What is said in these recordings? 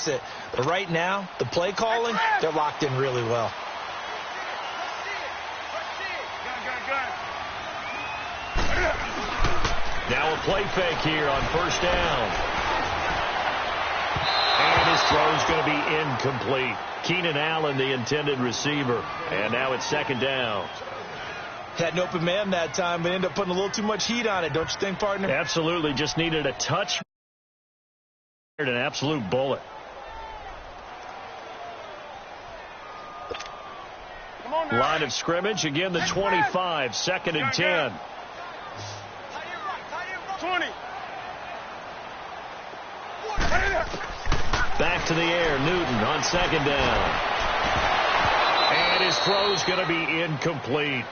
fix it. But right now, the play calling, they're locked in really well. Now a play fake here on first down. And his throw's going to be incomplete. Keenan Allen, the intended receiver. And now it's second down. Had an open man that time, but ended up putting a little too much heat on it, don't you think, partner? Absolutely. Just needed a touch. An absolute bullet. Line of scrimmage. Again, the 25. Second and 10. 20. Back to the air. Newton on second down. And his throw's going to be incomplete.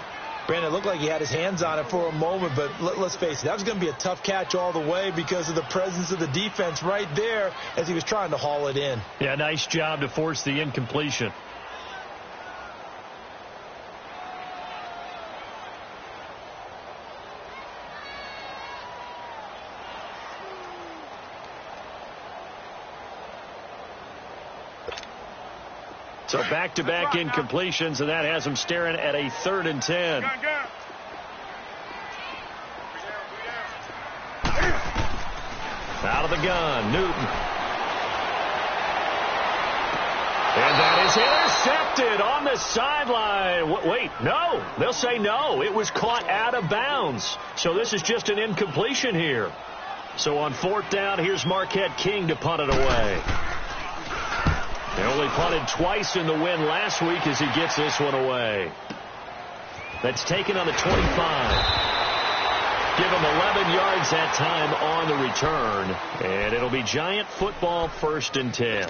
Brandon, it looked like he had his hands on it for a moment, but let's face it, that was going to be a tough catch all the way because of the presence of the defense right there as he was trying to haul it in. Yeah, nice job to force the incompletion. So back-to-back incompletions, and that has him staring at a 3rd and 10. Out of the gun, Newton. And that is intercepted on the sideline. Wait, no. They'll say no. It was caught out of bounds. So this is just an incompletion here. So on 4th down, here's Marquette King to punt it away. They only punted twice in the win last week as he gets this one away. That's taken on the 25. Give him 11 yards that time on the return. And it'll be Giant football 1st and 10.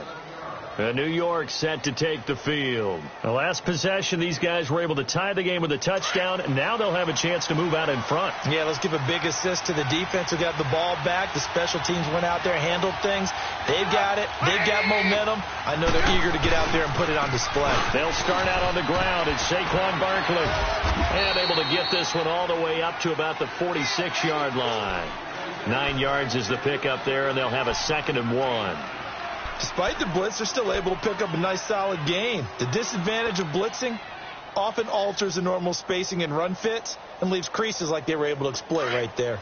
New York set to take the field. The last possession, these guys were able to tie the game with a touchdown, and now they'll have a chance to move out in front. Yeah, let's give a big assist to the defense who got the ball back. The special teams went out there and handled things. They've got it. They've got momentum. I know they're eager to get out there and put it on display. They'll start out on the ground. It's Saquon Barkley. And able to get this one all the way up to about the 46-yard line. 9 yards is the pickup there, and they'll have a 2nd and 1. Despite the blitz, they're still able to pick up a nice, solid gain. The disadvantage of blitzing often alters the normal spacing and run fits and leaves creases like they were able to exploit right there.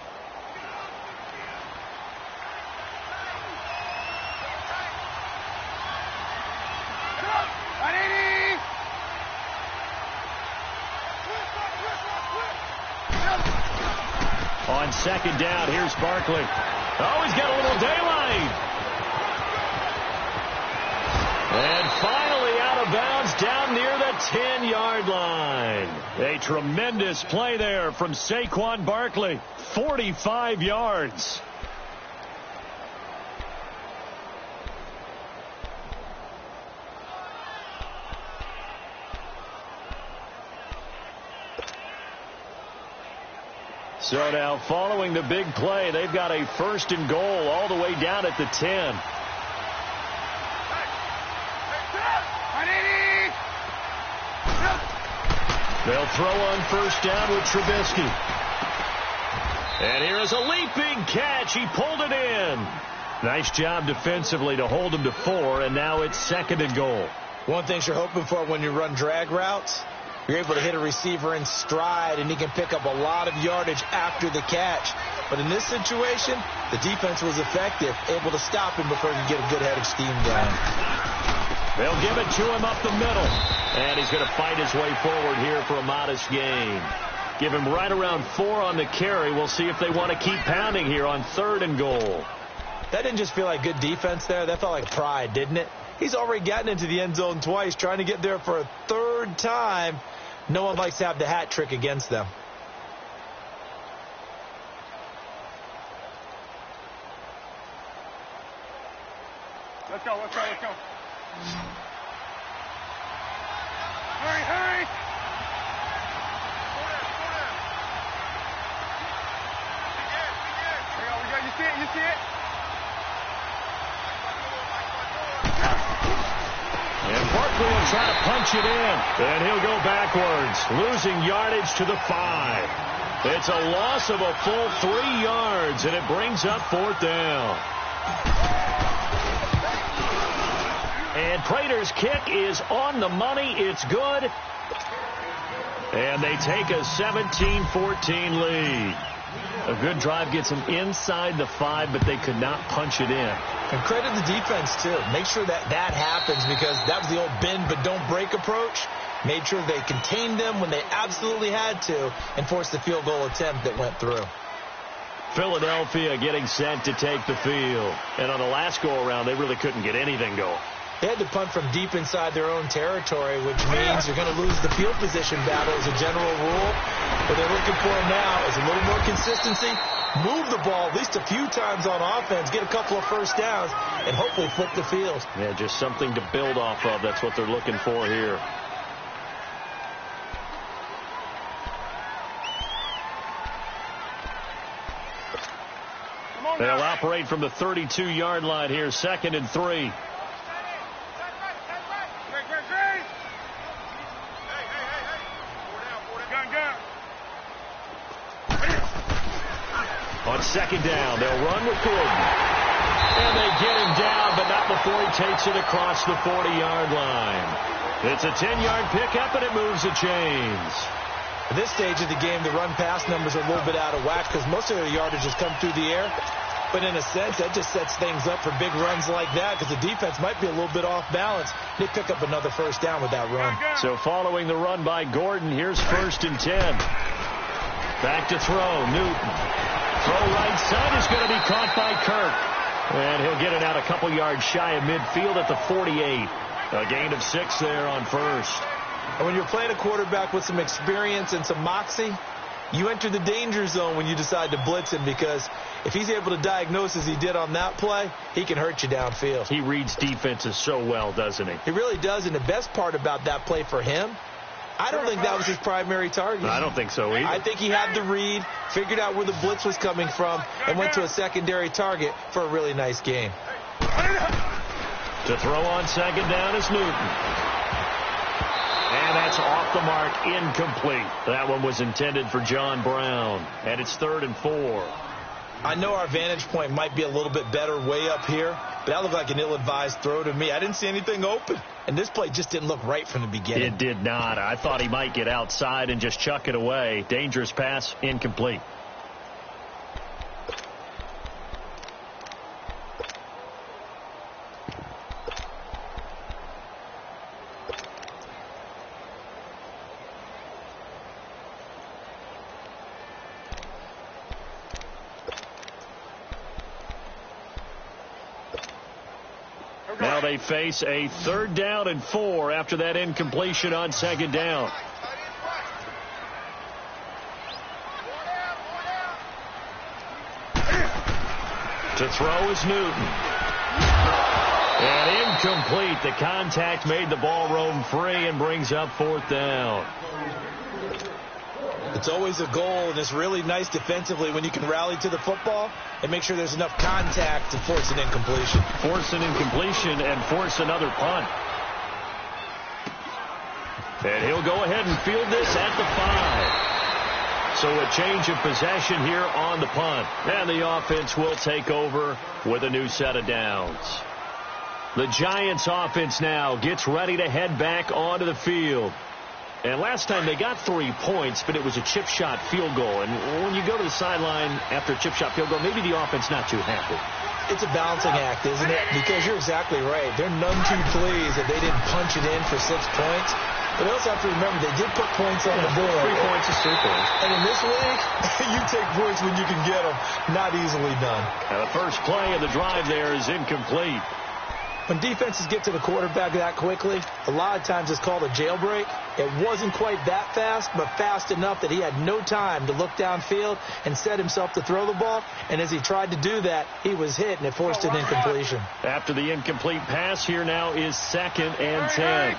On 2nd down, here's Barkley. Oh, he's got a little daylight. And finally out of bounds down near the 10-yard line. A tremendous play there from Saquon Barkley. 45 yards. So now following the big play, they've got a 1st and goal all the way down at the 10. They'll throw on 1st down with Trubisky. And here is a leaping catch. He pulled it in. Nice job defensively to hold him to 4, and now it's 2nd and goal. One thing you're hoping for when you run drag routes, you're able to hit a receiver in stride, and he can pick up a lot of yardage after the catch. But in this situation, the defense was effective, able to stop him before he could get a good head of steam going. They'll give it to him up the middle. And he's going to fight his way forward here for a modest gain. Give him right around 4 on the carry. We'll see if they want to keep pounding here on 3rd and goal. That didn't just feel like good defense there. That felt like pride, didn't it? He's already gotten into the end zone twice, trying to get there for a 3rd time. No one likes to have the hat trick against them. Let's go, let's go, let's go. Hurry, hurry! We go. You see it, you see it? And Barkley will try to punch it in. And he'll go backwards, losing yardage to the 5. It's a loss of a full 3 yards, and it brings up 4th down. And Prater's kick is on the money. It's good. And they take a 17-14 lead. A good drive gets them inside the 5, but they could not punch it in. And credit the defense, too. Make sure that happens, because that was the old bend but don't break approach. Made sure they contained them when they absolutely had to and forced the field goal attempt that went through. Philadelphia getting set to take the field. And on the last go-around, they really couldn't get anything going. They had to punt from deep inside their own territory, which means you're going to lose the field position battle as a general rule. What they're looking for now is a little more consistency, move the ball at least a few times on offense, get a couple of first downs, and hopefully flip the field. Yeah, just something to build off of. That's what they're looking for here. They'll operate from the 32-yard line here, 2nd and 3. On 2nd down, they'll run with Gordon. And they get him down, but not before he takes it across the 40-yard line. It's a 10-yard pickup, and it moves the chains. At this stage of the game, the run-pass numbers are a little bit out of whack because most of their yardage has come through the air. But in a sense, that just sets things up for big runs like that because the defense might be a little bit off balance. They pick up another first down with that run. So following the run by Gordon, here's 1st and 10. Back to throw, Newton. Throw right side is going to be caught by Kirk. And he'll get it out a couple yards shy of midfield at the 48. A gain of 6 there on 1st. And when you're playing a quarterback with some experience and some moxie, you enter the danger zone when you decide to blitz him, because if he's able to diagnose as he did on that play, he can hurt you downfield. He reads defenses so well, doesn't he? He really does, and the best part about that play for him, I don't think that was his primary target. I don't think so either. I think he had the read, figured out where the blitz was coming from, and went to a secondary target for a really nice game. To throw on 2nd down is Newton. And that's off the mark, incomplete. That one was intended for John Brown. And it's 3rd and 4. I know our vantage point might be a little bit better way up here, but that looked like an ill-advised throw to me. I didn't see anything open, and this play just didn't look right from the beginning. It did not. I thought he might get outside and just chuck it away. Dangerous pass, incomplete. Now they face a 3rd down and 4 after that incompletion on 2nd down. To throw is Newton. And incomplete. The contact made the ball roam free and brings up 4th down. It's always a goal, and it's really nice defensively when you can rally to the football and make sure there's enough contact to force an incompletion. Force an incompletion and force another punt. And he'll go ahead and field this at the 5. So a change of possession here on the punt. And the offense will take over with a new set of downs. The Giants offense now gets ready to head back onto the field. And last time they got 3 points, but it was a chip shot field goal. And when you go to the sideline after a chip shot field goal, maybe the offense not too happy. It's a balancing act, isn't it? Because you're exactly right. They're none too pleased that they didn't punch it in for 6 points. But they also have to remember they did put points on the board. 3 points is 3 points. And in this league, you take points when you can get them. Not easily done. Now the first play of the drive there is incomplete. When defenses get to the quarterback that quickly, a lot of times it's called a jailbreak. It wasn't quite that fast, but fast enough that he had no time to look downfield and set himself to throw the ball. And as he tried to do that, he was hit, and it forced an incompletion. After the incomplete pass, here now is 2nd and 10.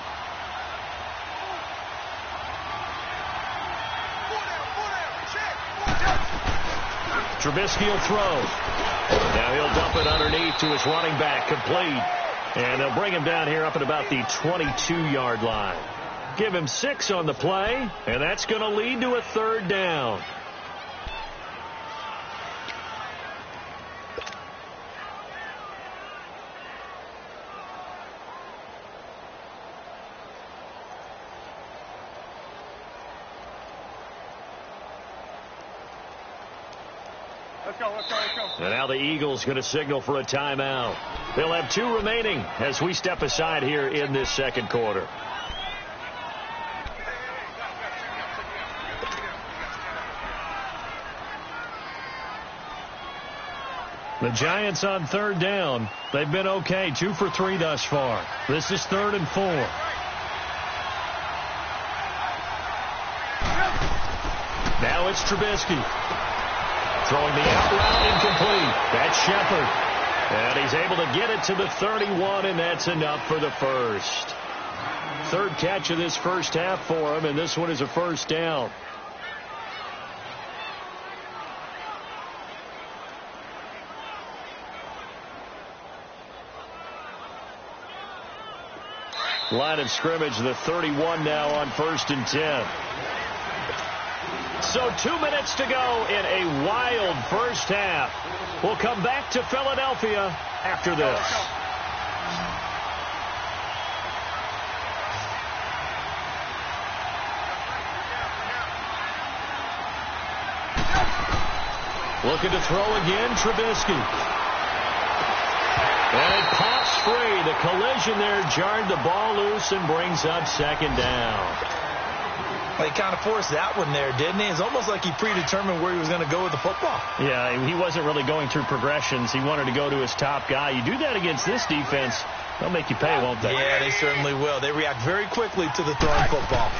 Trubisky will throw. Now he'll dump it underneath to his running back, complete. And they'll bring him down here up at about the 22-yard line. Give him 6 on the play, and that's going to lead to a 3rd down. Let's go. And now the Eagles going to signal for a timeout. They'll have 2 remaining as we step aside here in this second quarter. The Giants on 3rd down. They've been okay, 2 for 3 thus far. This is 3rd and 4. Now it's Trubisky. Throwing the out route incomplete. That's Shepard. And he's able to get it to the 31, and that's enough for the first. 3rd catch of this first half for him, and this one is a first down. Line of scrimmage, the 31 now on 1st and 10. So 2 minutes to go in a wild first half. We'll come back to Philadelphia after this. Looking to throw again, Trubisky. And it pops free. The collision there jarred the ball loose and brings up 2nd down. Well, he kind of forced that one there, didn't he? It's almost like he predetermined where he was going to go with the football. Yeah, he wasn't really going through progressions. He wanted to go to his top guy. You do that against this defense, they'll make you pay, won't they? Yeah, they certainly will. They react very quickly to the throwing football.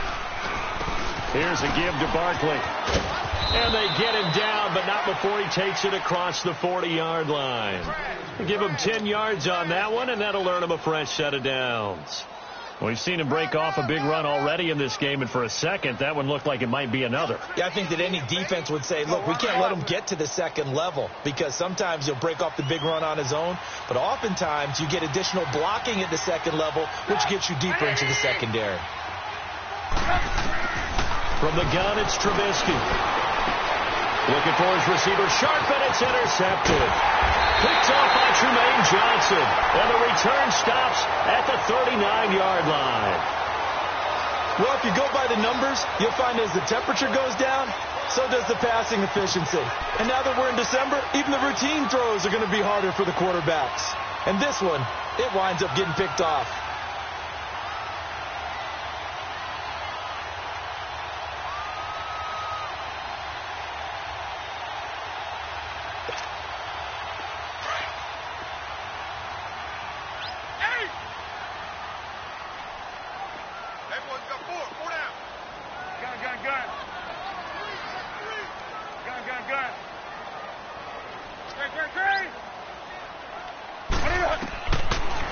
Here's a give to Barkley. And they get him down, but not before he takes it across the 40-yard line. They give him 10 yards on that one, and that'll earn him a fresh set of downs. We've seen him break off a big run already in this game, and for a second, that one looked like it might be another. Yeah, I think that any defense would say, look, we can't let him get to the 2nd level, because sometimes he'll break off the big run on his own, but oftentimes you get additional blocking at the 2nd level, which gets you deeper into the secondary. From the gun, it's Trubisky. Looking for his receiver, sharp, and it's intercepted. Picked off by Trumaine Johnson. And the return stops at the 39-yard line. Well, if you go by the numbers, you'll find as the temperature goes down, so does the passing efficiency. And now that we're in December, even the routine throws are going to be harder for the quarterbacks. And this one, it winds up getting picked off.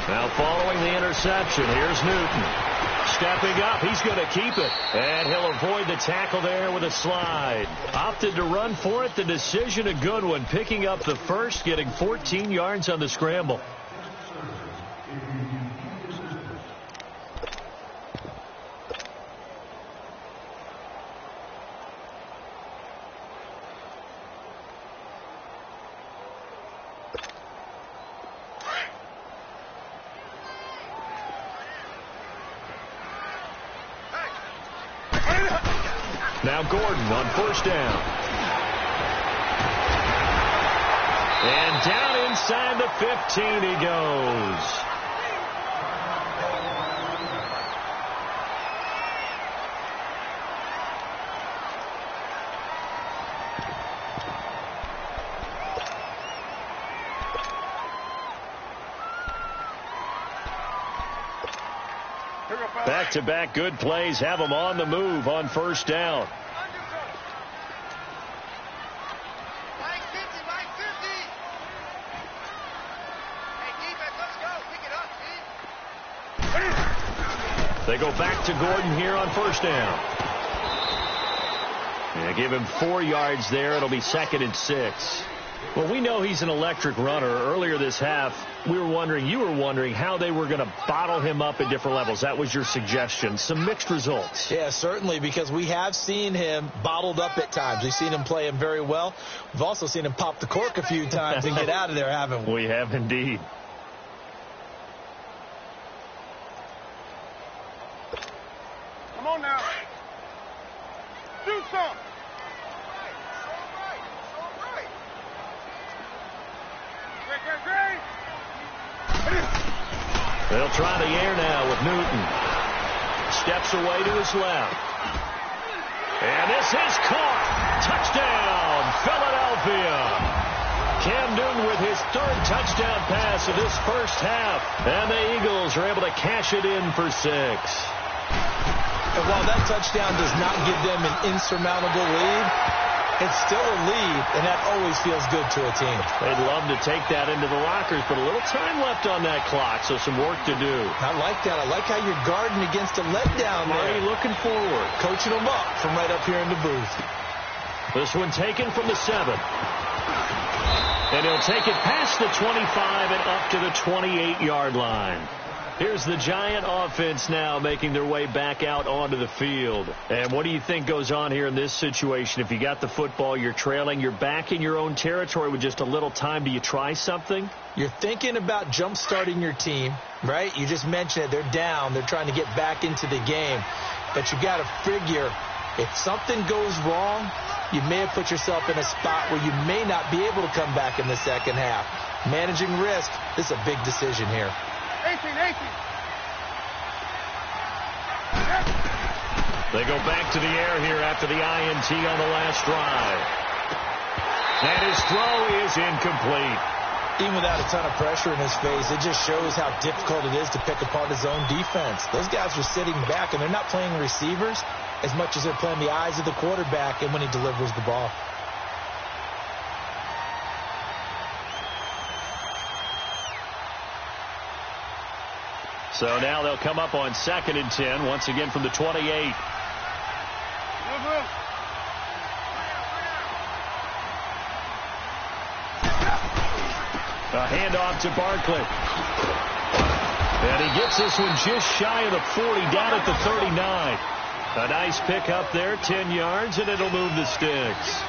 Now following the interception, here's Newton. Stepping up, he's going to keep it. And he'll avoid the tackle there with a slide. Opted to run for it. The decision a good one. Picking up the first, getting 14 yards on the scramble. Now Gordon on 1st down. And down inside the 15 he goes. Back-to-back good plays have them on the move on 1st down. They go back to Gordon here on 1st down. Yeah, give him 4 yards there. It'll be 2nd and 6. Well, we know he's an electric runner. Earlier this half, you were wondering how they were going to bottle him up at different levels. That was your suggestion. Some mixed results. Yeah, certainly, because we have seen him bottled up at times. We've seen him play him very well. We've also seen him pop the cork a few times and get out of there, haven't we? We have indeed. Come on now. Do something. They'll try the air now with Newton. Steps away to his left. And this is caught. Touchdown, Philadelphia. Cam Newton with his third touchdown pass of this first half. And the Eagles are able to cash it in for 6. And while that touchdown does not give them an insurmountable lead, it's still a lead, and that always feels good to a team. They'd love to take that into the lockers, but a little time left on that clock, so some work to do. I like that. I like how you're guarding against a letdown there. Already looking forward. Coaching them up from right up here in the booth. This one taken from the 7. And he'll take it past the 25 and up to the 28-yard line. Here's the Giant offense now making their way back out onto the field. And what do you think goes on here in this situation? If you got the football, you're trailing, you're back in your own territory with just a little time. Do you try something? You're thinking about jump-starting your team, right? You just mentioned it. They're down. They're trying to get back into the game. But you got to figure if something goes wrong, you may have put yourself in a spot where you may not be able to come back in the second half. Managing risk, this is a big decision here. 18. They go back to the air here after the INT on the last drive. And his throw is incomplete. Even without a ton of pressure in his face, it just shows how difficult it is to pick apart his own defense. Those guys are sitting back, and they're not playing receivers as much as they're playing the eyes of the quarterback and when he delivers the ball. So now they'll come up on 2nd and 10, once again from the 28. A handoff to Barkley. And he gets this one just shy of the 40, down at the 39. A nice pick up there, 10 yards, and it'll move the sticks.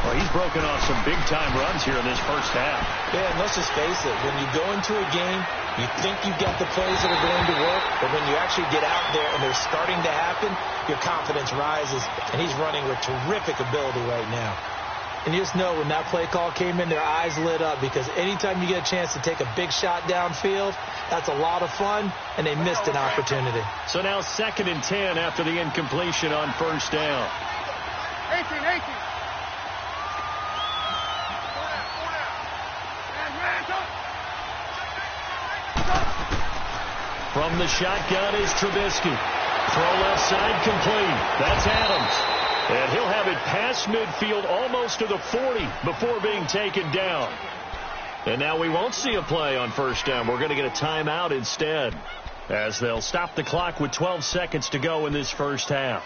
Well, he's broken off some big-time runs here in this first half. Yeah, and let's just face it. When you go into a game, you think you've got the plays that are going to work, but when you actually get out there and they're starting to happen, your confidence rises, and he's running with terrific ability right now. And you just know when that play call came in, their eyes lit up, because anytime you get a chance to take a big shot downfield, that's a lot of fun, and they missed an opportunity. So now 2nd and 10 after the incompletion on first down. 18. From the shotgun is Trubisky. Throw left side complete. That's Adams. And he'll have it past midfield almost to the 40 before being taken down. And now we won't see a play on first down. We're going to get a timeout instead, as they'll stop the clock with 12 seconds to go in this first half.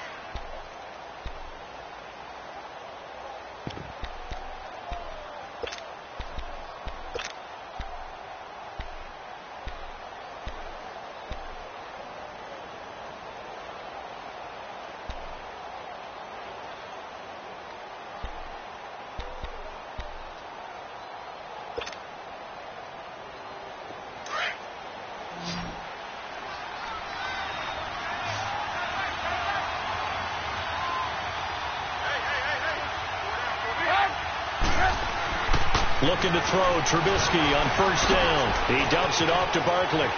Looking to throw Trubisky on first down. He dumps it off to Barkley.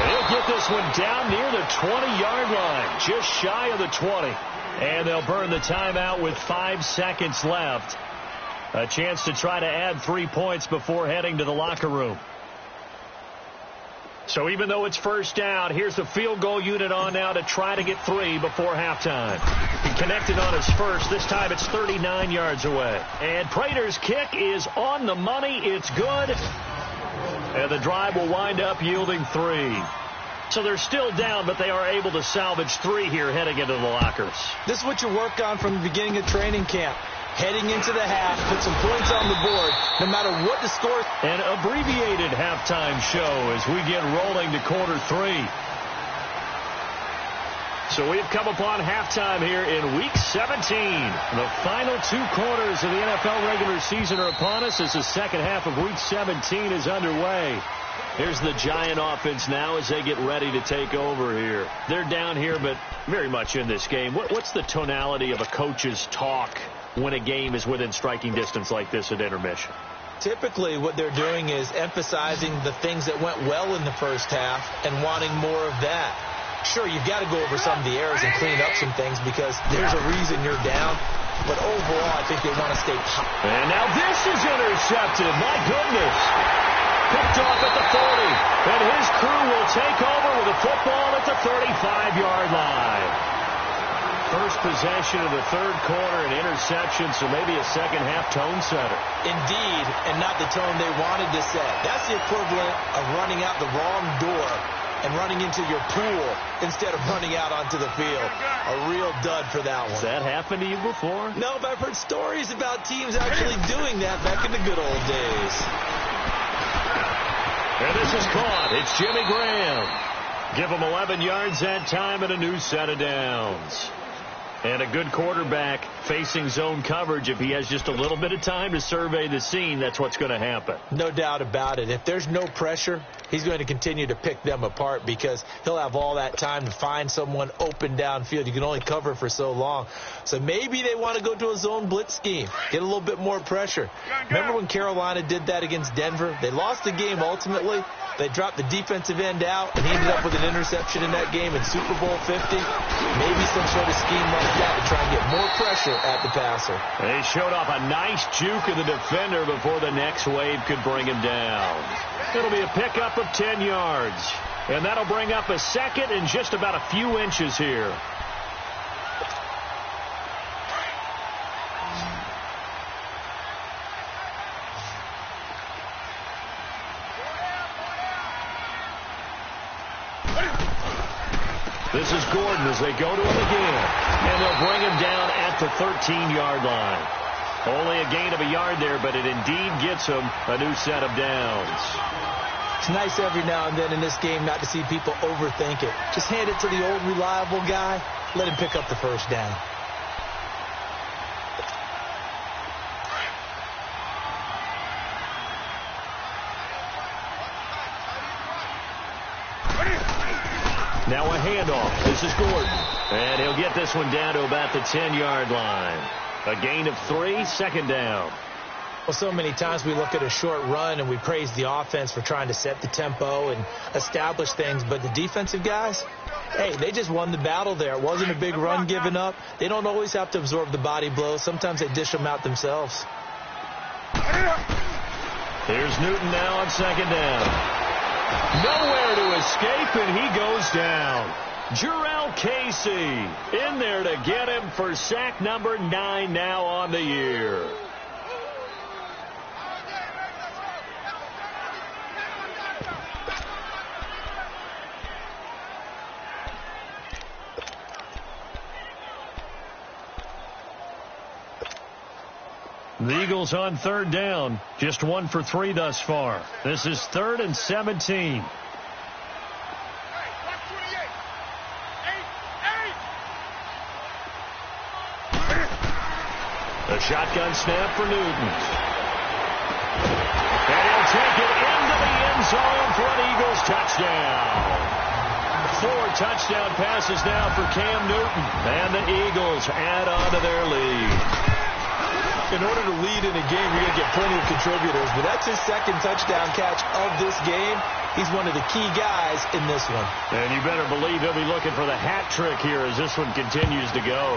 He'll get this one down near the 20-yard line, just shy of the 20. And they'll burn the timeout with 5 seconds left. A chance to try to add 3 points before heading to the locker room. So even though it's first down, here's the field goal unit on now to try to get 3 before halftime. He connected on his first. This time it's 39 yards away. And Prater's kick is on the money. It's good. And the drive will wind up yielding 3. So they're still down, but they are able to salvage 3 here heading into the lockers. This is what you work on from the beginning of training camp. Heading into the half, put some points on the board, no matter what the score. An abbreviated halftime show as we get rolling to quarter 3. So we've come upon halftime here in Week 17. The final 2 quarters of the NFL regular season are upon us as the second half of Week 17 is underway. Here's the Giant offense now as they get ready to take over here. They're down here, but very much in this game. What's the tonality of a coach's talk when a game is within striking distance like this at intermission? Typically, what they're doing is emphasizing the things that went well in the first half and wanting more of that. Sure, you've got to go over some of the errors and clean up some things because there's a reason you're down. But overall, I think they want to stay hot. And now this is intercepted. My goodness. Picked off at the 40. And his crew will take over with the football at the 35-yard line. First possession of the third quarter, an interception, so maybe a second-half tone setter. Indeed, and not the tone they wanted to set. That's the equivalent of running out the wrong door and running into your pool instead of running out onto the field. A real dud for that one. Has that happened to you before? No, but I've heard stories about teams actually doing that back in the good old days. And this is caught. It's Jimmy Graham. Give him 11 yards that time and a new set of downs. And a good quarterback facing zone coverage. If he has just a little bit of time to survey the scene, that's what's going to happen. No doubt about it. If there's no pressure, he's going to continue to pick them apart because he'll have all that time to find someone open downfield. You can only cover for so long. So maybe they want to go to a zone blitz scheme, get a little bit more pressure. Remember when Carolina did that against Denver? They lost the game ultimately. They dropped the defensive end out, and he ended up with an interception in that game in Super Bowl 50. Maybe some sort of scheme like that to try and get more pressure at the passer. They showed off a nice juke of the defender before the next wave could bring him down. It'll be a pickup of 10 yards. And that'll bring up a second and just about a few inches here. This is Gordon as they go to him again. And they'll bring him down at the 13-yard line. Only a gain of a yard there, but it indeed gets him a new set of downs. It's nice every now and then in this game not to see people overthink it. Just hand it to the old reliable guy. Let him pick up the first down. Now a handoff. This is Gordon. And he'll get this one down to about the 10-yard line. A gain of 3, second down. Well, so many times we look at a short run and we praise the offense for trying to set the tempo and establish things. But the defensive guys, hey, they just won the battle there. It wasn't a big run given up. They don't always have to absorb the body blows. Sometimes they dish them out themselves. Here's Newton now on second down. Nowhere to escape, and he goes down. Jarrell Casey in there to get him for sack number 9 now on the year. The Eagles on third down, just 1 for 3 thus far. This is 3rd and 17. A shotgun snap for Newton. And he'll take it into the end zone for an Eagles touchdown. 4 touchdown passes now for Cam Newton. And the Eagles add on to their lead. In order to lead in a game, you're going to get plenty of contributors, but that's his second touchdown catch of this game. He's one of the key guys in this one. And you better believe he'll be looking for the hat trick here as this one continues to go.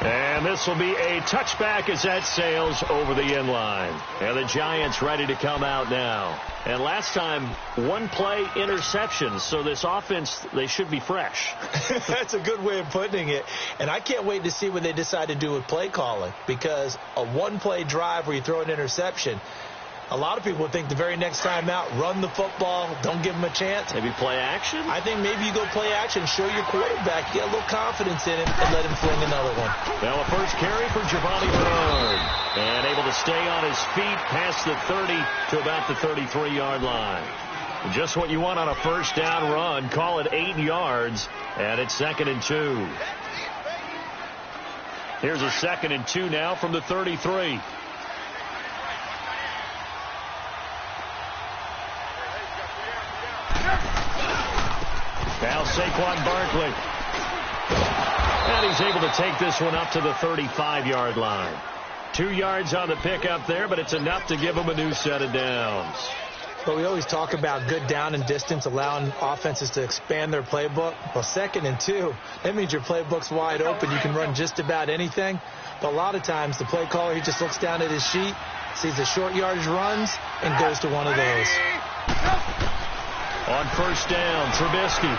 And this will be a touchback as that sails over the end line. And the Giants ready to come out now. And last time, 1-play interceptions. So this offense, they should be fresh. That's a good way of putting it. And I can't wait to see what they decide to do with play calling. Because a 1-play drive where you throw an interception, a lot of people think the very next time out, run the football, don't give him a chance. Maybe play action? I think maybe you go play action, show your quarterback, get a little confidence in him, and let him fling another one. Now a first carry for Giovanni Bernard. And able to stay on his feet past the 30 to about the 33-yard line. Just what you want on a first down run. Call it 8 yards, and it's 2nd and 2. Here's a 2nd and 2 now from the 33. Now Saquon Barkley. And he's able to take this one up to the 35-yard line. 2 yards on the pickup there, but it's enough to give him a new set of downs. But we always talk about good down and distance, allowing offenses to expand their playbook. Well, 2nd and 2, that means your playbook's wide open. You can run just about anything. But a lot of times, the play caller, he just looks down at his sheet, sees the short yardage runs, and goes to one of those. On first down, Trubisky.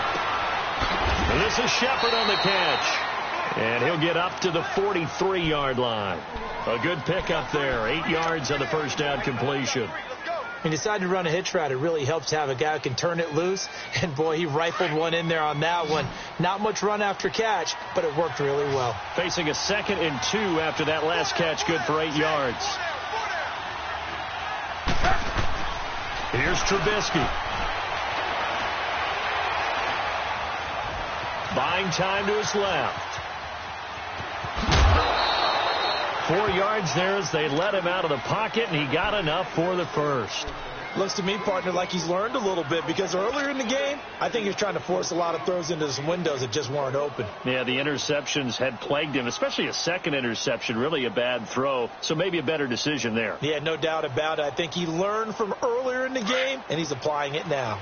And this is Shepard on the catch. And he'll get up to the 43-yard line. A good pickup there. 8 yards on the first down completion. He decided to run a hitch route. It really helps to have a guy who can turn it loose. And, boy, he rifled one in there on that one. Not much run after catch, but it worked really well. Facing a 2nd and 2 after that last catch, good for 8 yards. Here's Trubisky. Buying time to his left. 4 yards there as they let him out of the pocket, and he got enough for the first. Looks to me, partner, like he's learned a little bit, because earlier in the game, I think he was trying to force a lot of throws into some windows that just weren't open. Yeah, the interceptions had plagued him, especially a second interception, really a bad throw, so maybe a better decision there. Yeah, no doubt about it. I think he learned from earlier in the game, and he's applying it now.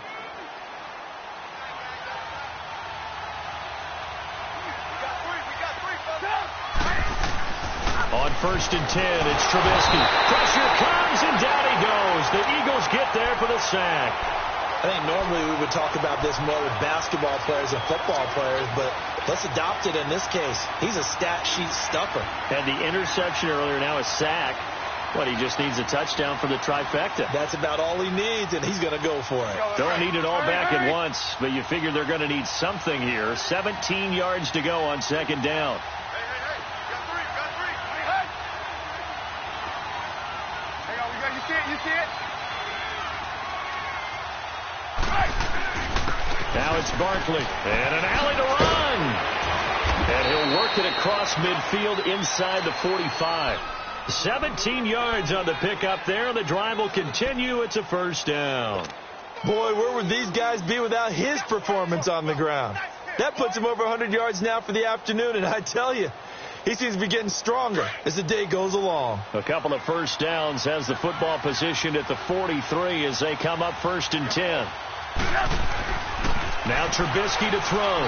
On first and 10, it's Trubisky. Pressure comes, and down he goes. The Eagles get there for the sack. I think normally we would talk about this more with basketball players and football players, but let's adopt it in this case. He's a stat sheet stuffer. And the interception earlier, now a sack. What, he just needs a touchdown for the trifecta. That's about all he needs, and he's going to go for it. Don't need it all back at once, but you figure they're going to need something here. 17 yards to go on second down. You see it? Now it's Barkley. And an alley to run. And he'll work it across midfield inside the 45. 17 yards on the pickup there. The drive will continue. It's a first down. Boy, where would these guys be without his performance on the ground? That puts him over 100 yards now for the afternoon, and I tell you, he seems to be getting stronger as the day goes along. A couple of first downs, has the football positioned at the 43 as they come up first and 10. Now Trubisky to throw.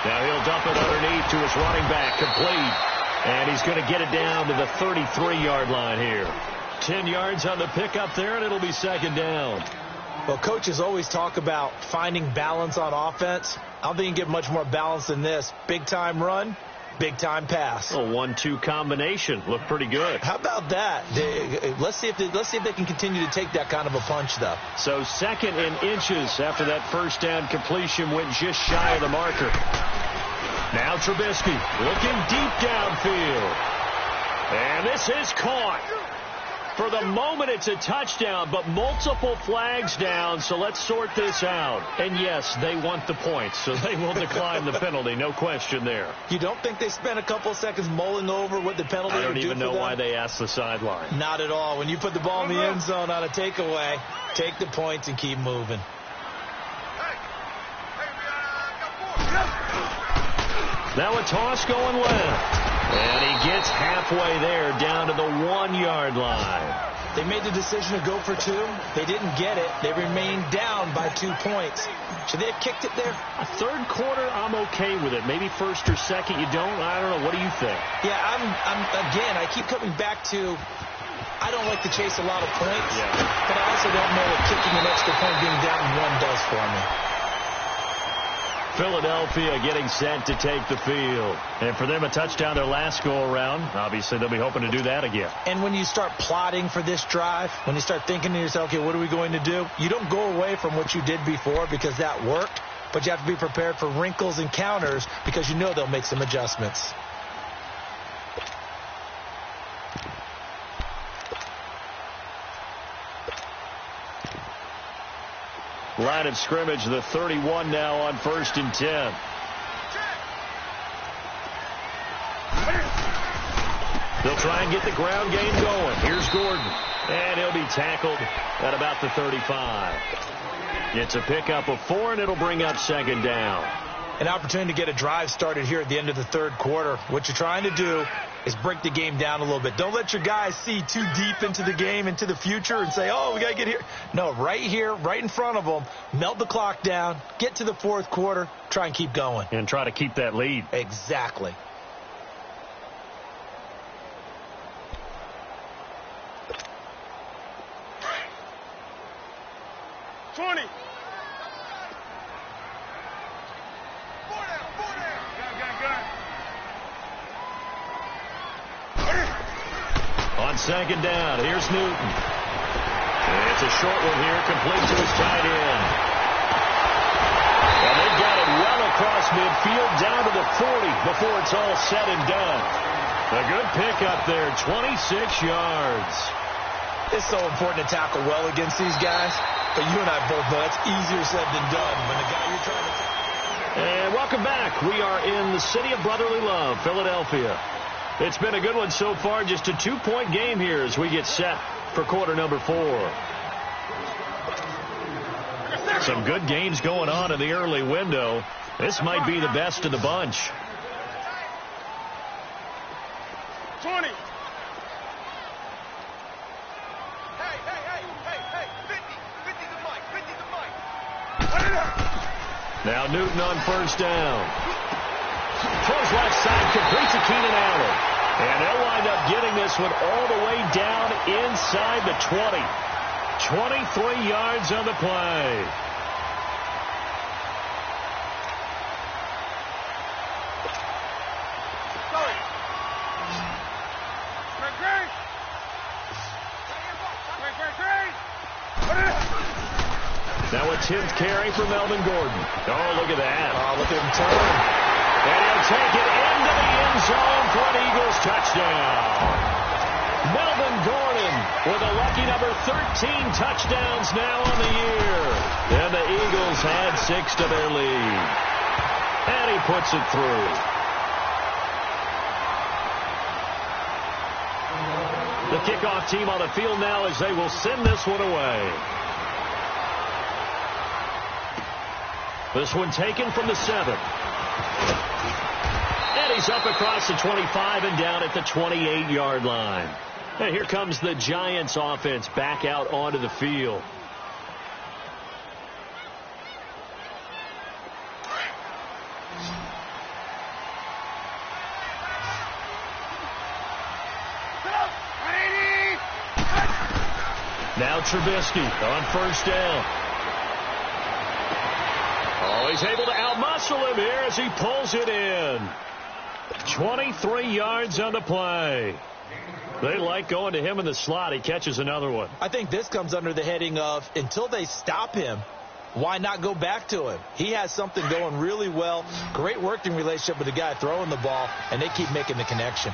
Now he'll dump it underneath to his running back, complete. And he's going to get it down to the 33-yard line here. 10 yards on the pickup there, and it'll be second down. Well, coaches always talk about finding balance on offense. I don't think you can get much more balance than this. Big-time run, big-time pass. A 1-2 combination. Looked pretty good. How about that? Let's see if they can continue to take that kind of a punch, though. So 2nd and inches after that first down completion went just shy of the marker. Now Trubisky looking deep downfield. And this is caught. For the moment, it's a touchdown, but multiple flags down, so let's sort this out. And, yes, they want the points, so they will decline the penalty, no question there. You don't think they spent a couple of seconds mulling over what the penalty would do for them? I don't even know why they asked the sideline. Not at all. When you put the ball in the end zone on a takeaway, take the points and keep moving. Now a toss going left. And he gets halfway there, down to the 1-yard line. They made the decision to go for 2. They didn't get it. They remained down by 2 points. Should they have kicked it there? A third quarter, I'm okay with it. Maybe first or second, you don't? I don't know. What do you think? Yeah, again, I keep coming back to, I don't like to chase a lot of points. Yeah. But I also don't know what kicking an extra point being down 1 does for me. Philadelphia getting set to take the field. And for them, a touchdown their last go-around. Obviously, they'll be hoping to do that again. And when you start plotting for this drive, when you start thinking to yourself, okay, what are we going to do? You don't go away from what you did before because that worked, but you have to be prepared for wrinkles and counters because you know they'll make some adjustments. Line of scrimmage, the 31 now on first and 10. They'll try and get the ground game going. Here's Gordon. And he'll be tackled at about the 35. It's a pickup of 4, and it'll bring up second down. an opportunity to get a drive started here at the end of the third quarter. What you're trying to do is break the game down a little bit. Don't let your guys see too deep into the game, into the future, and say, oh, we got to get here. No, right here, right in front of them, melt the clock down, get to the fourth quarter, try and keep going. And try to keep that lead. Exactly. On second down, here's Newton. It's a short one here, complete to his tight end. And they've got it well across midfield, down to the 40 before it's all said and done. A good pickup there, 26 yards. It's so important to tackle well against these guys, but you and I both know that's easier said than done when the guy you're trying to tackle. And welcome back. We are in the city of brotherly love, Philadelphia. It's been a good one so far, just a 2-point game here as we get set for quarter number 4. Some good games going on in the early window. This might be the best of the bunch. 20. Now Newton on first down. Throws left side, completes to Keenan Allen. And they'll wind up getting this one all the way down inside the 20. 23 yards on the play. Now a 10th carry for Melvin Gordon. Oh, look at that. Oh, look at him turn. And he'll take it into the end zone for an Eagles touchdown. Melvin Gordon with a lucky number 13 touchdowns now on the year. And the Eagles add 6 to their lead. And he puts it through. The kickoff team on the field now as they will send this one away. This one taken from the 7. And he's up across the 25 and down at the 28-yard line. And here comes the Giants offense back out onto the field. Now Trubisky on first down. Oh, he's able to outmuscle him here as he pulls it in. 23 yards on the play. They like going to him in the slot. He catches another one. I think this comes under the heading of until they stop him, why not go back to him? He has something going really well. Great working relationship with the guy throwing the ball, and they keep making the connection.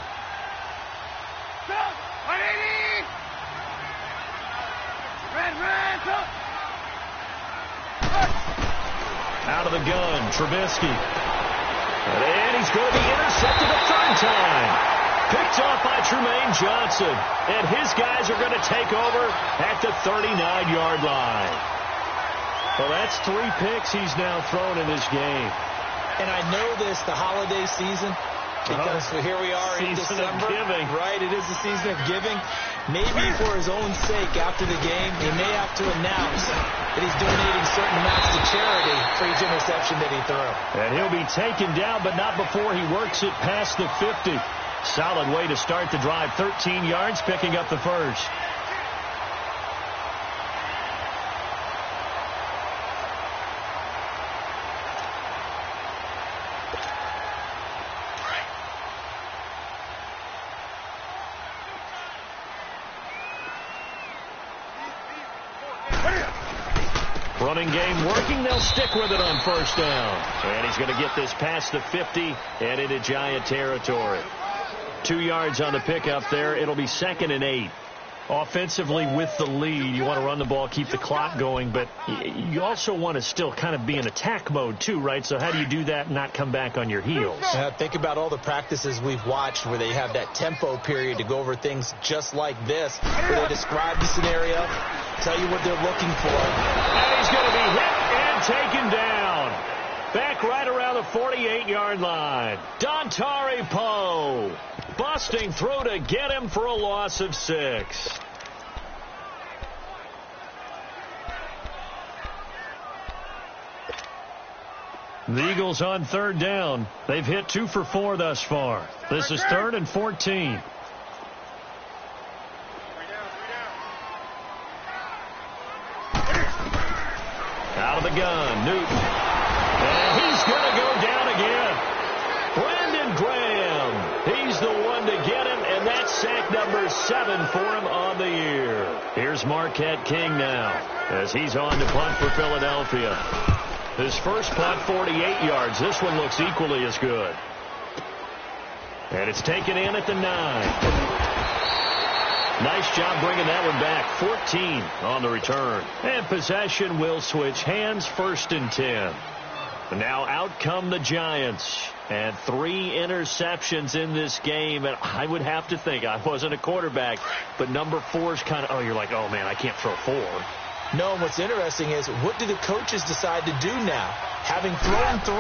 Out of the gun, Trubisky. And he's going to be intercepted a third time. Picked off by Trumaine Johnson. And his guys are going to take over at the 39-yard line. Well, that's 3 picks he's now thrown in this game. And I know this, the holiday season, because here we are in December. Giving. Right, it is the season of giving. Maybe for his own sake, after the game, he may have to announce that he's donating certain amounts to charity for each interception that he threw. And he'll be taken down, but not before he works it past the 50. Solid way to start the drive. 13 yards, picking up the first. Running game working. They'll stick with it on first down. And he's going to get this past the 50 and into Giant territory. 2 yards on the pickup there. It'll be 2nd and 8. Offensively with the lead, you want to run the ball, keep the clock going, but you also want to still kind of be in attack mode too, right? So how do you do that and not come back on your heels? Think about all the practices we've watched where they have that tempo period to go over things just like this, where they describe the scenario, tell you what they're looking for. And he's going to be hit and taken down. Back right around the 48-yard line. Dontari Poe busting through to get him for a loss of 6. The Eagles on 3rd down. They've hit 2 for 4 thus far. This is 3rd and 14. Out of the gun, Newton. And he's going to go down again. Brandon Graham. He's the one to get him, and that's sack number 7 for him on the year. Here's Marquette King now as he's on to punt for Philadelphia. His first punt, 48 yards. This one looks equally as good. And it's taken in at the 9. Nice job bringing that one back. 14 on the return. And possession will switch hands, 1st and 10. Now out come the Giants. And 3 interceptions in this game. And I would have to think, I wasn't a quarterback, but number 4 is kind of, you're like, oh, man, I can't throw 4. No, and what's interesting is, what do the coaches decide to do now? Having thrown 3,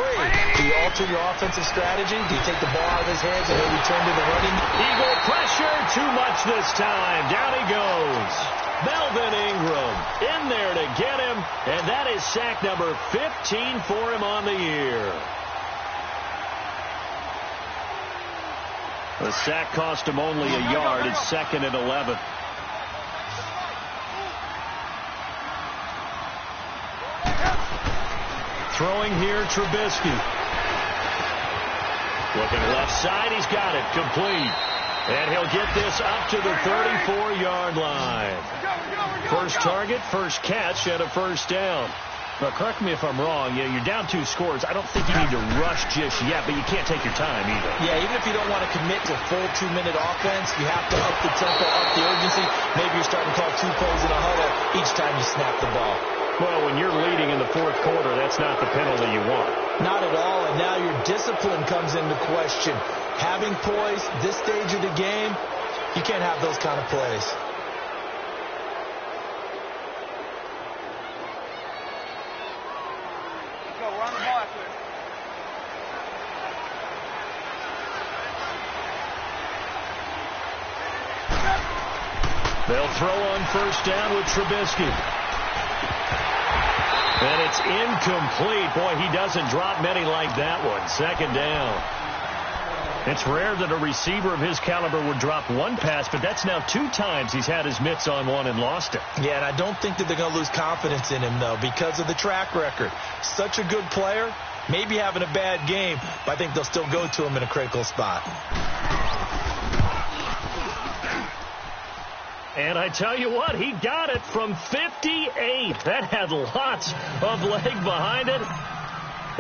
do you alter your offensive strategy? Do you take the ball out of his hands and he'll return to the running? Eagle pressure, too much this time. Down he goes. Melvin Ingram in there to get him, and that is sack number 15 for him on the year. The sack cost him only a yard. It's 2nd and 11. Throwing here, Trubisky. Looking left side, he's got it. Complete. And he'll get this up to the 34-yard line. First target, first catch, and a 1st down. Now, correct me if I'm wrong. Yeah, you're down 2 scores. I don't think you need to rush just yet, but you can't take your time either. Yeah, even if you don't want to commit to full 2-minute offense, you have to up the tempo, up the urgency. Maybe you're starting to call 2 plays in a huddle each time you snap the ball. Well, when you're leading in the 4th quarter, that's not the penalty you want. Not at all, and now your discipline comes into question. Having poise this stage of the game, you can't have those kind of plays. They'll throw on 1st down with Trubisky. And it's incomplete. Boy, he doesn't drop many like that one. 2nd down. It's rare that a receiver of his caliber would drop 1 pass, but that's now 2 times he's had his mitts on one and lost it. Yeah, and I don't think that they're going to lose confidence in him, though, because of the track record. Such a good player, maybe having a bad game, but I think they'll still go to him in a critical spot. And I tell you what, he got it from 58. That had lots of leg behind it.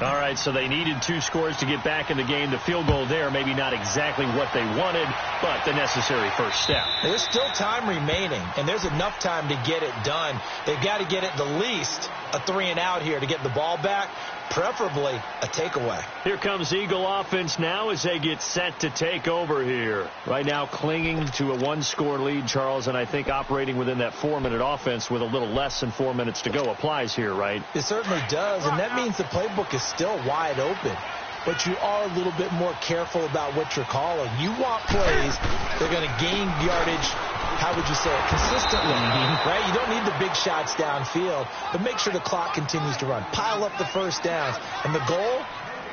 All right, so they needed 2 scores to get back in the game. The field goal there, maybe not exactly what they wanted, but the necessary first step. There's still time remaining, and there's enough time to get it done. They've got to get at the least a 3-and-out here to get the ball back, preferably a takeaway. Here comes Eagle offense now as they get set to take over here. Right now clinging to a 1-score lead, Charles, and I think operating within that 4-minute offense with a little less than 4 minutes to go applies here, right? It certainly does, and that means the playbook is still wide open. But you are a little bit more careful about what you're calling. You want plays that are going to gain yardage, how would you say it, consistently, right? You don't need the big shots downfield, but make sure the clock continues to run. Pile up the first downs. And the goal,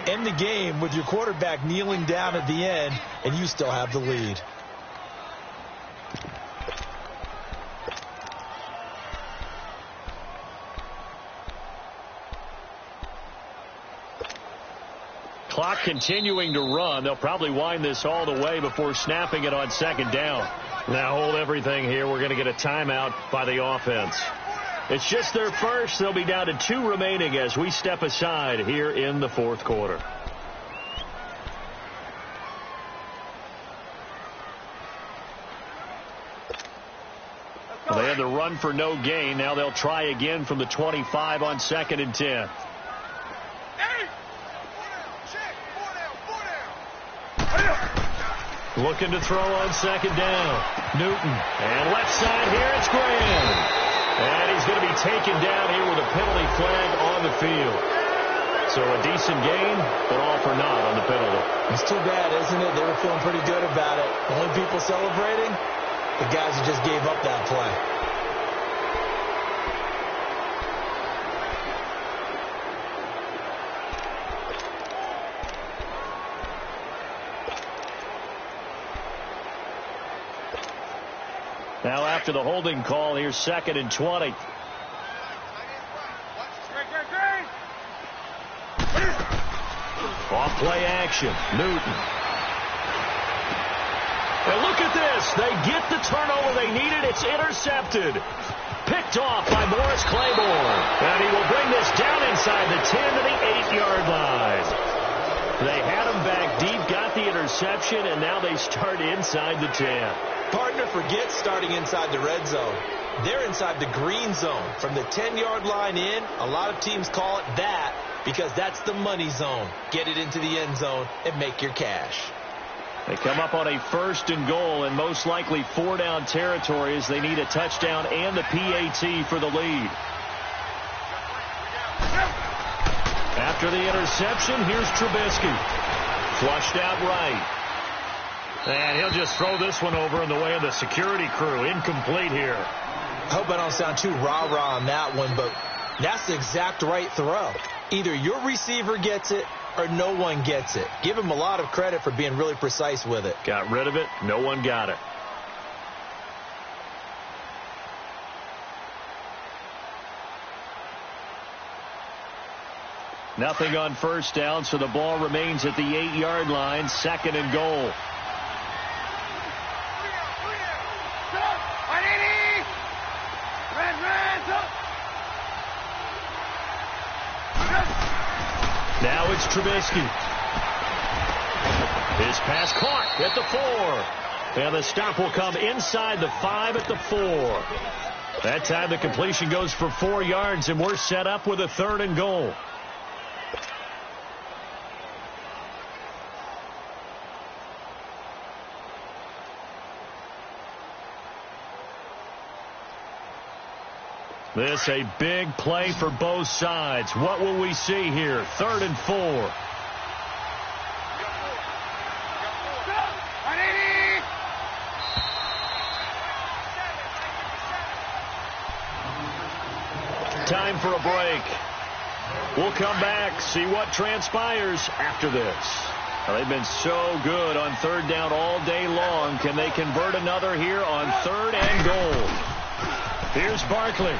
end the game with your quarterback kneeling down at the end, and you still have the lead. Clock continuing to run. They'll probably wind this all the way before snapping it on 2nd down. Now hold everything here. We're going to get a timeout by the offense. It's just their first. They'll be down to 2 remaining as we step aside here in the 4th quarter. Well, they had the run for no gain. Now they'll try again from the 25 on 2nd and 10. Looking to throw on 2nd down. Newton. And left side here, it's Graham. And he's going to be taken down here with a penalty flag on the field. So a decent gain, but all for naught on the penalty. It's too bad, isn't it? They were feeling pretty good about it. The only people celebrating, the guys who just gave up that play. Now after the holding call, here's 2nd and 20. Off play action. Newton. And look at this. They get the turnover they needed. It's intercepted. Picked off by Morris Claiborne. And he will bring this down inside the 10 to the 8-yard line. They had him back deep, got the interception, and now they start inside the 10. Partner forgets starting inside the red zone. They're inside the green zone. From the 10-yard line in, a lot of teams call it that because that's the money zone. Get it into the end zone and make your cash. They come up on a 1st and goal and most likely 4-down territory as they need a touchdown and the PAT for the lead. After the interception, here's Trubisky. Flushed out right. And he'll just throw this one over in the way of the security crew. Incomplete here. I hope I don't sound too rah-rah on that one, but that's the exact right throw. Either your receiver gets it or no one gets it. Give him a lot of credit for being really precise with it. Got rid of it. No one got it. Nothing on 1st down, so the ball remains at the 8-yard line. 2nd and goal. Now it's Trubisky. His pass caught at the 4. And the stop will come inside the 5 at the 4. That time the completion goes for 4 yards, and we're set up with a 3rd and goal. This a big play for both sides. What will we see here? 3rd and 4. Time for a break. We'll come back, see what transpires after this. Well, they've been so good on 3rd down all day long. Can they convert another here on 3rd and goal? Here's Barkley.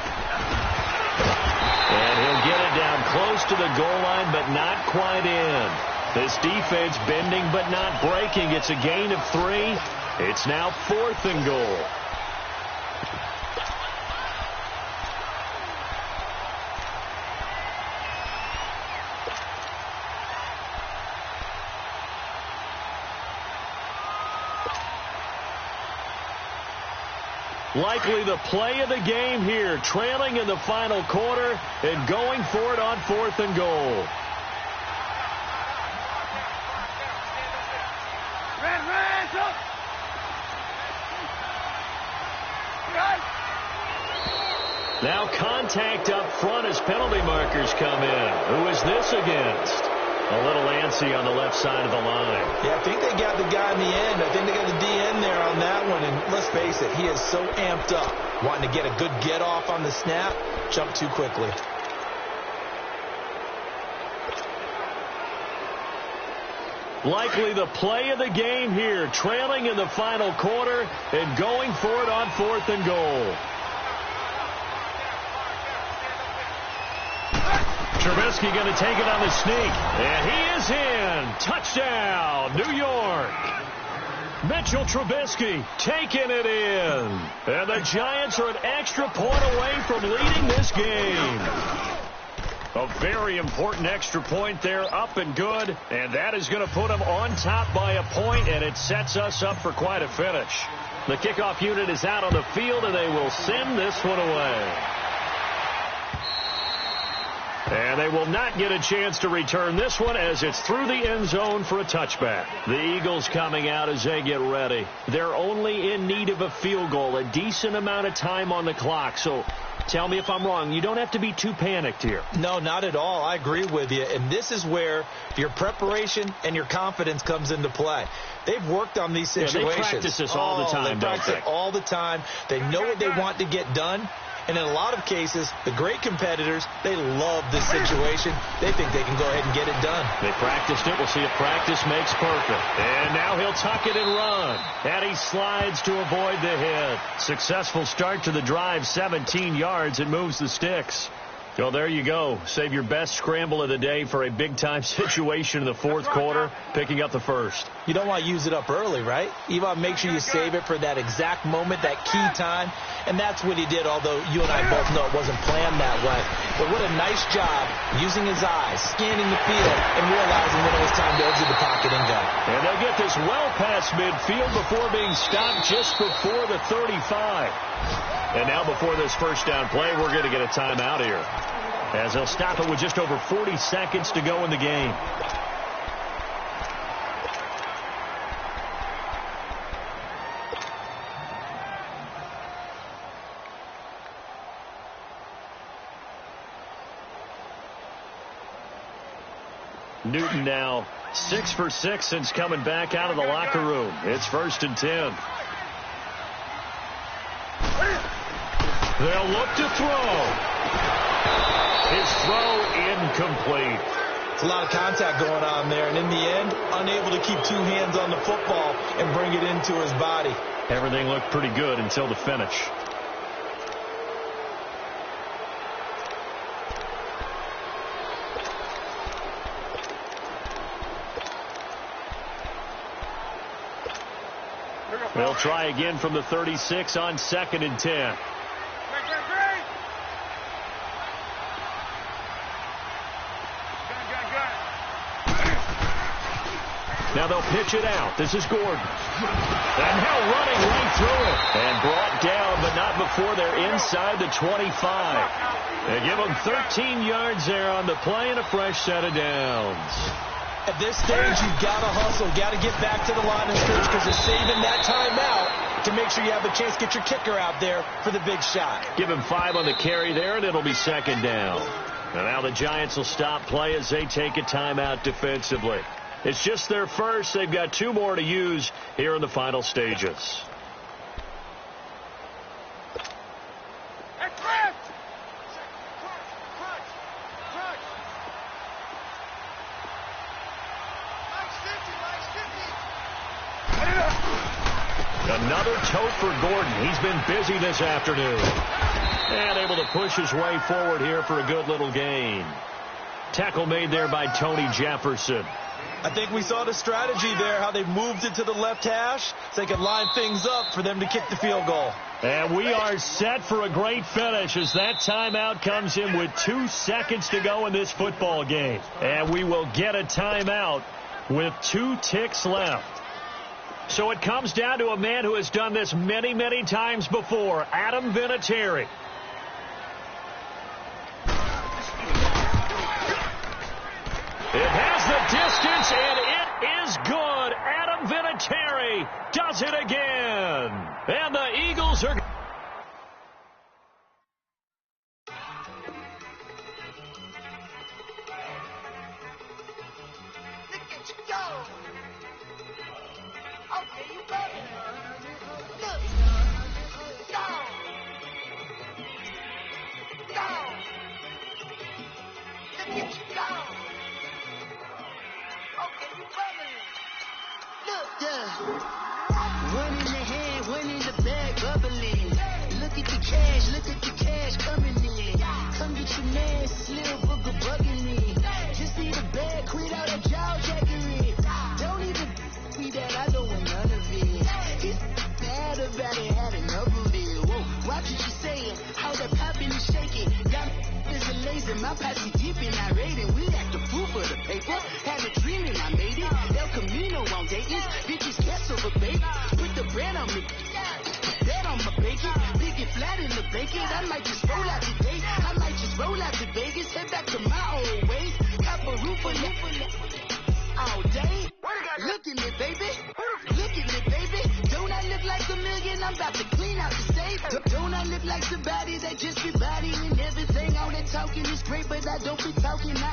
And he'll get it down close to the goal line, but not quite in. This defense bending but not breaking. It's a gain of 3. It's now 4th and goal. Likely the play of the game here, trailing in the final quarter and going for it on 4th and goal. Now contact up front as penalty markers come in. Who is this against? A little antsy on the left side of the line. Yeah, I think they got the guy in the end. I think they got the DN there on that one. And let's face it, he is so amped up, wanting to get a good get off on the snap, jump too quickly. Likely the play of the game here, trailing in the final quarter and going for it on 4th and goal. Trubisky going to take it on the sneak. And he is in. Touchdown, New York. Mitchell Trubisky taking it in. And the Giants are an extra point away from leading this game. A very important extra point there, up and good. And that is going to put them on top by a point, and it sets us up for quite a finish. The kickoff unit is out on the field, and they will send this one away. And they will not get a chance to return this one as it's through the end zone for a touchback. The Eagles coming out as they get ready. They're only in need of a field goal, a decent amount of time on the clock. So Tell me if I'm wrong. You don't have to be too panicked here. No, not at all. I agree with you. And this is where your preparation and your confidence comes into play. They've worked on these situations. Yeah, they practice this all the time, they practice it all the time. They know what they want to get done. And in a lot of cases, the great competitors, they love this situation. They think they can go ahead and get it done. They practiced it. We'll see if practice makes perfect. And now he'll tuck it and run. And he slides to avoid the hit. Successful start to the drive, 17 yards. It moves the sticks. Well, there you go. Save your best scramble of the day for a big-time situation in the fourth quarter, picking up the first. You don't want to use it up early, right? You want to make sure you save it for that exact moment, that key time. And that's what he did, although you and I both know it wasn't planned that way. But what a nice job using his eyes, scanning the field, and realizing when it was time to exit the pocket and go. And they'll get this well past midfield before being stopped just before the 35. And now before this first down play, we're going to get a timeout here, as they'll stop it with just over 40 seconds to go in the game. Newton now 6 for 6 since coming back out of the locker room. It's 1st and 10. They'll look to throw. His throw incomplete. It's a lot of contact going on there, and in the end, unable to keep two hands on the football and bring it into his body. Everything looked pretty good until the finish. They'll try again from the 36 on 2nd and 10. Now they'll pitch it out. This is Gordon. And now running right through it. And brought down, but not before they're inside the 25. They give them 13 yards there on the play and a fresh set of downs. At this stage, you've got to hustle, got to get back to the line of scrimmage because you're saving that timeout to make sure you have a chance to get your kicker out there for the big shot. Give him 5 on the carry there, and it'll be 2nd down. And now the Giants will stop play as they take a timeout defensively. It's just their first. They've got 2 more to use here in the final stages. Another tote for Gordon. He's been busy this afternoon. And able to push his way forward here for a good little gain. Tackle made there by Tony Jefferson. I think we saw the strategy there, how they moved it to the left hash so they could line things up for them to kick the field goal. And we are set for a great finish as that timeout comes in with 2 seconds to go in this football game. And we will get a timeout with 2 ticks left. So it comes down to a man who has done this many, many times before, Adam Vinatieri. It has the distance, and it is good. Adam Vinatieri does it again. And the Eagles are... Okay, you got it. Look. Down. Down. Look at you down. Okay, you coming. Look. Yeah. One in the hand, one in the bag, bubbling. Look at the cash coming in. Come get your man, little booger bugging me. Just need a bag, quit out a jaw jackery. Don't even me that I don't want none of it. He's bad about it, had enough of it. Whoa, watch what you saying, how that poppin' and shaking. Got me is a laser, my posse deep and I raiding. We act the fool for the paper. Had a dream and I made it. El Camino on Dayton's, bitches guess over baby. Put the bread on me, that on my bacon. Big and flat in the bacon. I might just roll out today. I might just roll out to Vegas. Head back to my old ways. Cop a roof for all day. Look at me, baby. Look at me, baby. Don't I look like $1 million? I'm about to clean out the safe. Don't I look like somebody that just be body talking is great, but I don't be talking.